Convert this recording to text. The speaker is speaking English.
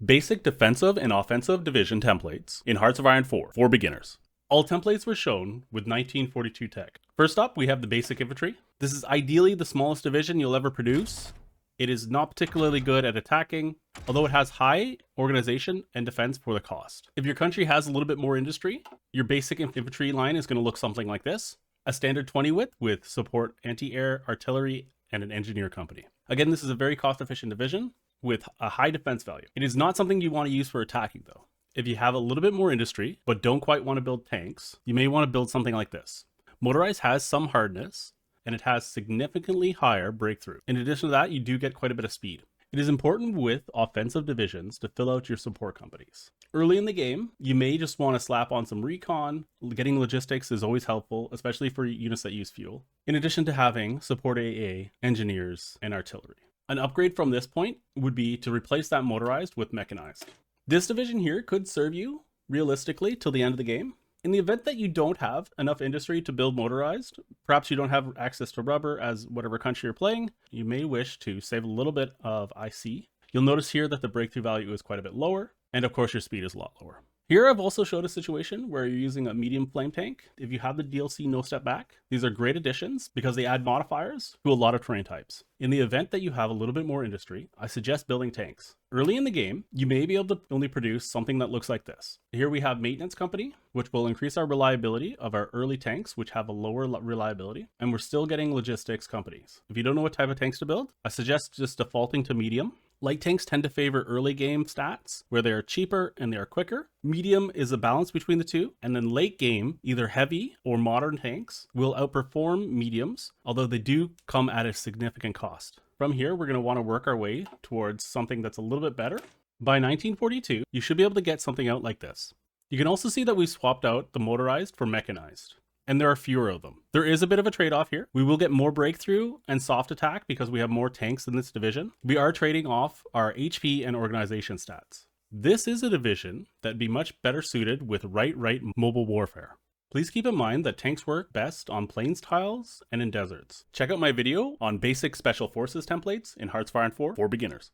Basic defensive and offensive division templates in Hearts of Iron 4 for beginners. All templates were shown with 1942 tech. First up, we have the basic infantry. This is ideally the smallest division you'll ever produce. It is not particularly good at attacking, although it has high organization and defense for the cost. If your country has a little bit more industry, your basic infantry line is going to look something like this. A standard 20 width with support anti-air, artillery, and an engineer company. Again, this is a very cost-efficient division with a high defense value. It is not something you want to use for attacking though. If you have a little bit more industry, but don't quite want to build tanks, you may want to build something like this. Motorized has some hardness, and it has significantly higher breakthrough. In addition to that, you do get quite a bit of speed. It is important with offensive divisions to fill out your support companies. Early in the game, you may just want to slap on some recon. Getting logistics is always helpful, especially for units that use fuel. In addition to having support AA, engineers, and artillery. An upgrade from this point would be to replace that motorized with mechanized. This division here could serve you realistically till the end of the game. In the event that you don't have enough industry to build motorized, perhaps you don't have access to rubber as whatever country you're playing, you may wish to save a little bit of IC. You'll notice here that the breakthrough value is quite a bit lower, and of course your speed is a lot lower. Here I've also showed a situation where you're using a medium flame tank. If you have the DLC No Step Back, these are great additions because they add modifiers to a lot of terrain types. In the event that you have a little bit more industry, I suggest building tanks. Early in the game, you may be able to only produce something that looks like this. Here we have Maintenance Company, which will increase our reliability of our early tanks, which have a lower reliability, and we're still getting logistics companies. If you don't know what type of tanks to build, I suggest just defaulting to medium. Light tanks tend to favor early game stats where they are cheaper and they are quicker. Medium is a balance between the two. And then late game, either heavy or modern tanks will outperform mediums, although they do come at a significant cost. From here, we're going to want to work our way towards something that's a little bit better. By 1942, you should be able to get something out like this. You can also see that we swapped out the motorized for mechanized. And there are fewer of them. There is a bit of a trade-off here. We will get more breakthrough and soft attack because we have more tanks in this division. We are trading off our HP and organization stats. This is a division that'd be much better suited with right mobile warfare. Please keep in mind that tanks work best on plains tiles and in deserts. Check out my video on basic special forces templates in Hearts of Iron 4 for beginners.